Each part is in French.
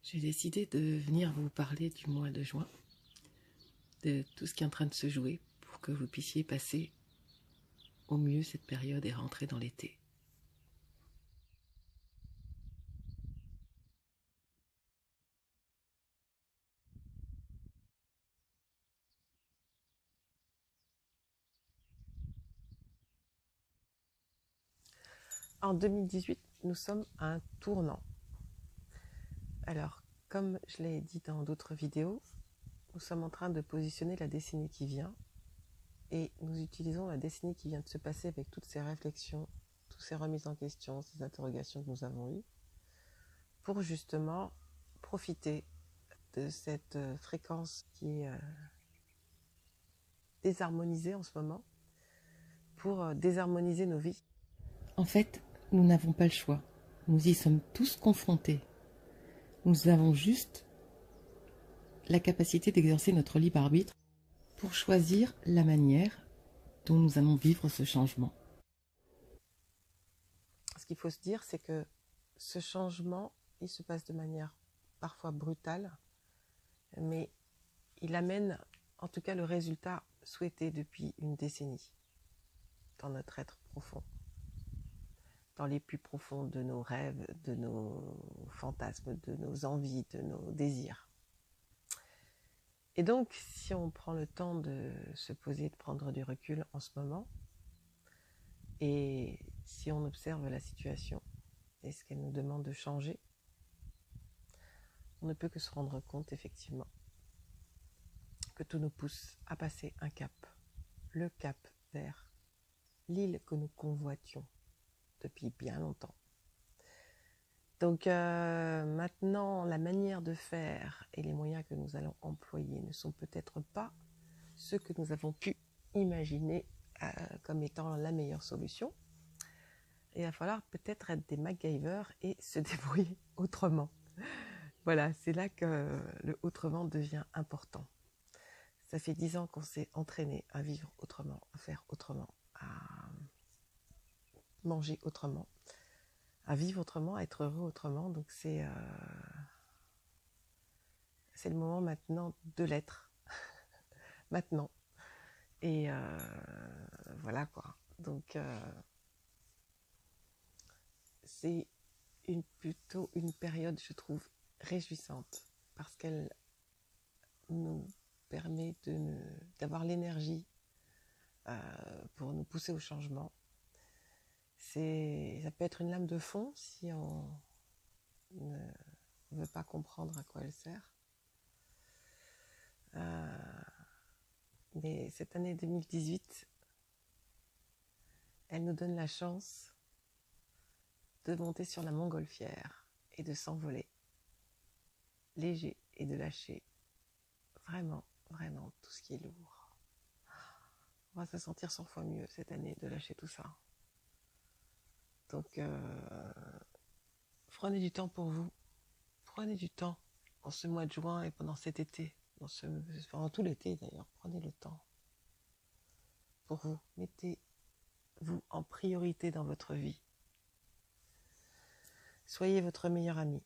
J'ai décidé de venir vous parler du mois de juin, de tout ce qui est en train de se jouer pour que vous puissiez passer au mieux cette période et rentrer dans l'été. En 2018, nous sommes à un tournant. Alors, comme je l'ai dit dans d'autres vidéos, nous sommes en train de positionner la décennie qui vient et nous utilisons la décennie qui vient de se passer avec toutes ces réflexions, toutes ces remises en question, ces interrogations que nous avons eues pour justement profiter de cette fréquence qui est désharmonisée en ce moment pour désharmoniser nos vies. En fait, nous n'avons pas le choix. Nous y sommes tous confrontés. Nous avons juste la capacité d'exercer notre libre arbitre pour choisir la manière dont nous allons vivre ce changement. Ce qu'il faut se dire, c'est que ce changement, il se passe de manière parfois brutale, mais il amène en tout cas le résultat souhaité depuis une décennie dans notre être profond, dans les plus profonds de nos rêves, de nos fantasmes, de nos envies, de nos désirs. Et donc, si on prend le temps de se poser, de prendre du recul en ce moment, et si on observe la situation et ce qu'elle nous demande de changer, on ne peut que se rendre compte effectivement que tout nous pousse à passer un cap, le cap vers l'île que nous convoitions depuis bien longtemps. Donc maintenant, la manière de faire et les moyens que nous allons employer ne sont peut-être pas ceux que nous avons pu imaginer comme étant la meilleure solution. Il va falloir peut-être être des MacGyver et se débrouiller autrement. Voilà, c'est là que le autrement devient important. Ça fait 10 ans qu'on s'est entraîné à vivre autrement, à faire autrement, à manger autrement, à vivre autrement, à être heureux autrement. Donc c'est le moment maintenant de l'être. Maintenant. Et voilà quoi. Donc c'est plutôt une période, je trouve, réjouissante parce qu'elle nous permet d'avoir l'énergie pour nous pousser au changement. Ça peut être une lame de fond si on ne veut pas comprendre à quoi elle sert. Mais cette année 2018, elle nous donne la chance de monter sur la montgolfière et de s'envoler léger et de lâcher vraiment, vraiment tout ce qui est lourd. On va se sentir 100 fois mieux cette année de lâcher tout ça. Donc, prenez du temps pour vous. Prenez du temps en ce mois de juin et pendant cet été, pendant tout l'été d'ailleurs. Prenez le temps pour vous. Mettez-vous en priorité dans votre vie. Soyez votre meilleur ami.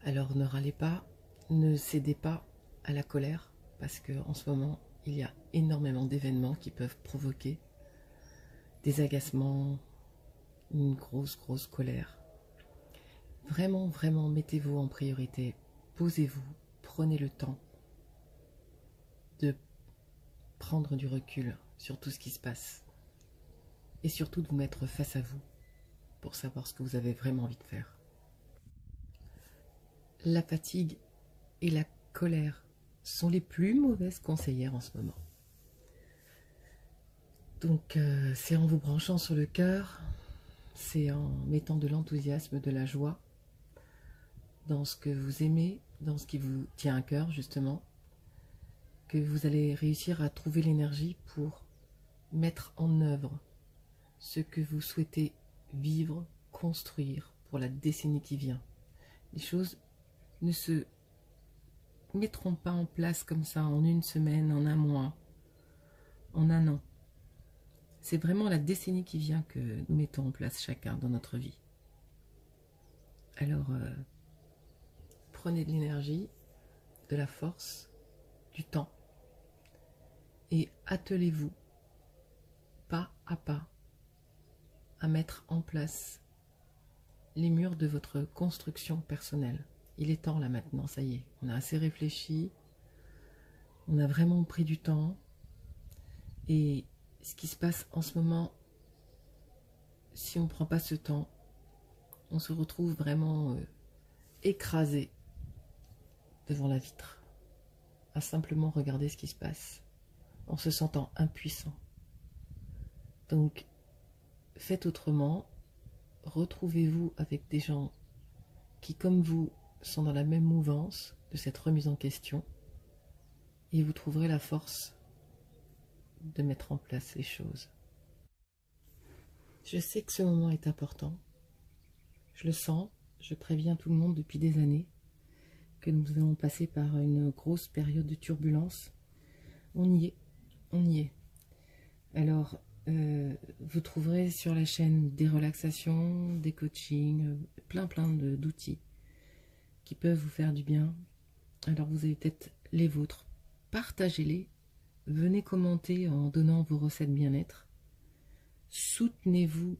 Alors ne râlez pas, ne cédez pas à la colère, parce qu'en ce moment, il y a énormément d'événements qui peuvent provoquer des agacements, une grosse colère. Vraiment, vraiment, mettez-vous en priorité, posez-vous, prenez le temps de prendre du recul sur tout ce qui se passe et surtout de vous mettre face à vous pour savoir ce que vous avez vraiment envie de faire. La fatigue et la colère sont les plus mauvaises conseillères en ce moment. Donc c'est en vous branchant sur le cœur, c'est en mettant de l'enthousiasme, de la joie dans ce que vous aimez, dans ce qui vous tient à cœur justement, que vous allez réussir à trouver l'énergie pour mettre en œuvre ce que vous souhaitez vivre, construire pour la décennie qui vient. Les choses ne se mettront pas en place comme ça en une semaine, en un mois, en un an. C'est vraiment la décennie qui vient que nous mettons en place chacun dans notre vie. Alors, prenez de l'énergie, de la force, du temps et attelez-vous pas à pas à mettre en place les murs de votre construction personnelle. Il est temps là maintenant, ça y est, on a assez réfléchi, on a vraiment pris du temps et ce qui se passe en ce moment, si on ne prend pas ce temps, on se retrouve vraiment écrasé devant la vitre, à simplement regarder ce qui se passe, en se sentant impuissant. Donc, faites autrement, retrouvez-vous avec des gens qui, comme vous, sont dans la même mouvance de cette remise en question, et vous trouverez la force de mettre en place les choses. Je sais que ce moment est important, je le sens, je préviens tout le monde depuis des années que nous allons passer par une grosse période de turbulence. On y est, on y est. Alors, vous trouverez sur la chaîne des relaxations, des coachings, plein d'outils qui peuvent vous faire du bien. Alors vous avez peut-être les vôtres, partagez-les, venez commenter en donnant vos recettes bien-être, soutenez-vous.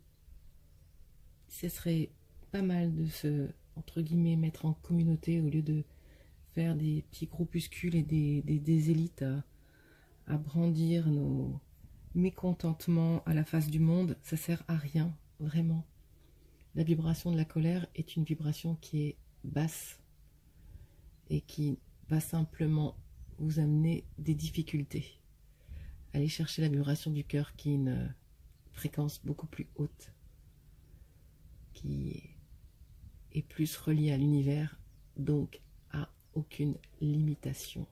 Ce serait pas mal de se, entre guillemets, mettre en communauté au lieu de faire des petits groupuscules et des élites à brandir nos mécontentements à la face du monde. Ça sert à rien, vraiment. La vibration de la colère est une vibration qui est basse et qui va simplement vous amener des difficultés. Allez chercher la vibration du cœur qui est une fréquence beaucoup plus haute, qui est plus reliée à l'univers, donc à aucune limitation.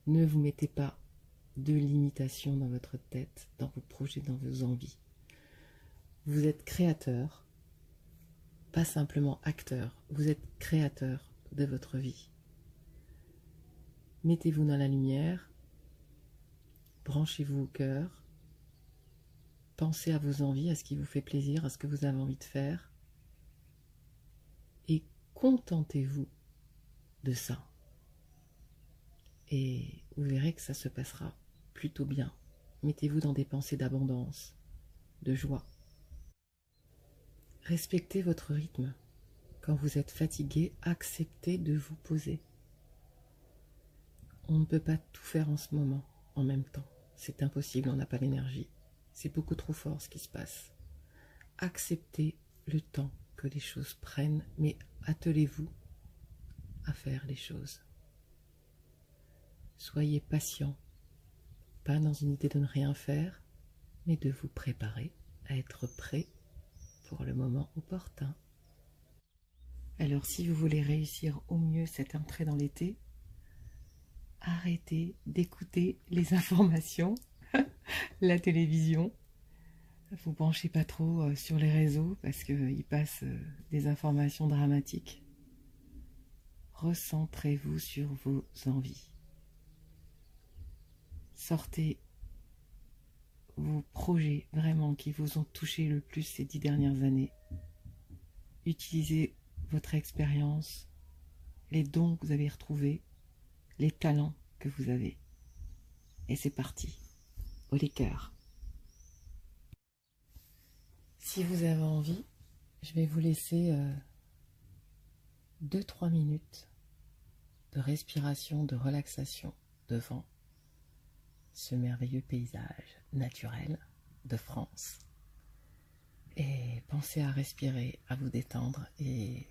Ne vous mettez pas de limitation dans votre tête, dans vos projets, dans vos envies. Vous êtes créateur, pas simplement acteur, vous êtes créateur de votre vie. Mettez-vous dans la lumière, branchez-vous au cœur, pensez à vos envies, à ce qui vous fait plaisir, à ce que vous avez envie de faire, et contentez-vous de ça. Et vous verrez que ça se passera plutôt bien. Mettez-vous dans des pensées d'abondance, de joie. Respectez votre rythme. Quand vous êtes fatigué, acceptez de vous poser. On ne peut pas tout faire en ce moment, en même temps. C'est impossible, on n'a pas l'énergie. C'est beaucoup trop fort ce qui se passe. Acceptez le temps que les choses prennent, mais attelez-vous à faire les choses. Soyez patient, pas dans une idée de ne rien faire, mais de vous préparer à être prêt pour le moment opportun. Alors si vous voulez réussir au mieux cette entrée dans l'été, arrêtez d'écouter les informations, la télévision. Vous branchez pas trop sur les réseaux parce qu'ils passent des informations dramatiques. Recentrez-vous sur vos envies. Sortez vos projets vraiment qui vous ont touché le plus ces 10 dernières années. Utilisez votre expérience, les dons que vous avez retrouvés, les talents que vous avez. Et c'est parti. Haut les cœurs. Si vous avez envie, je vais vous laisser 2-3 minutes de respiration, de relaxation devant ce merveilleux paysage naturel de France. Et pensez à respirer, à vous détendre et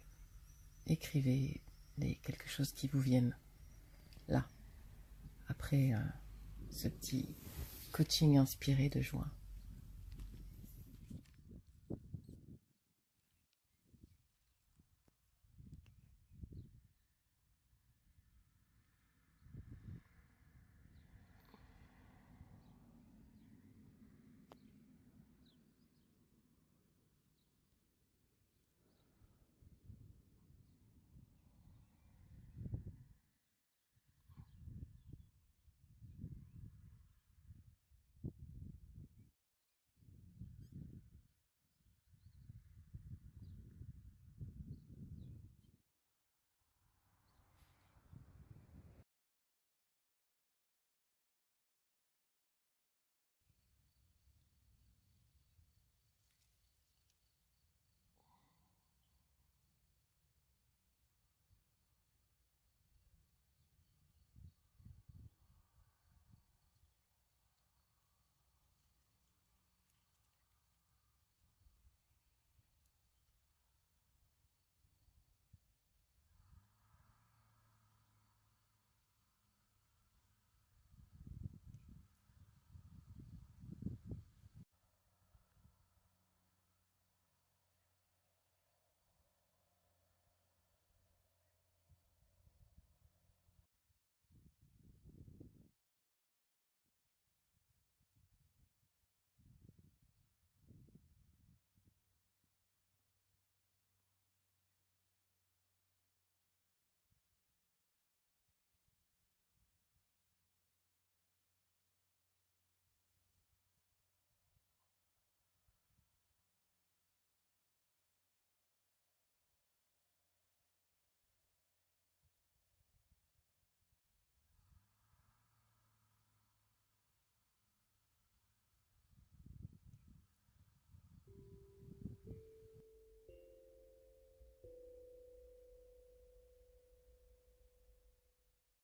écrivez quelque chose qui vous vienne là, après ce petit coaching inspiré de juin.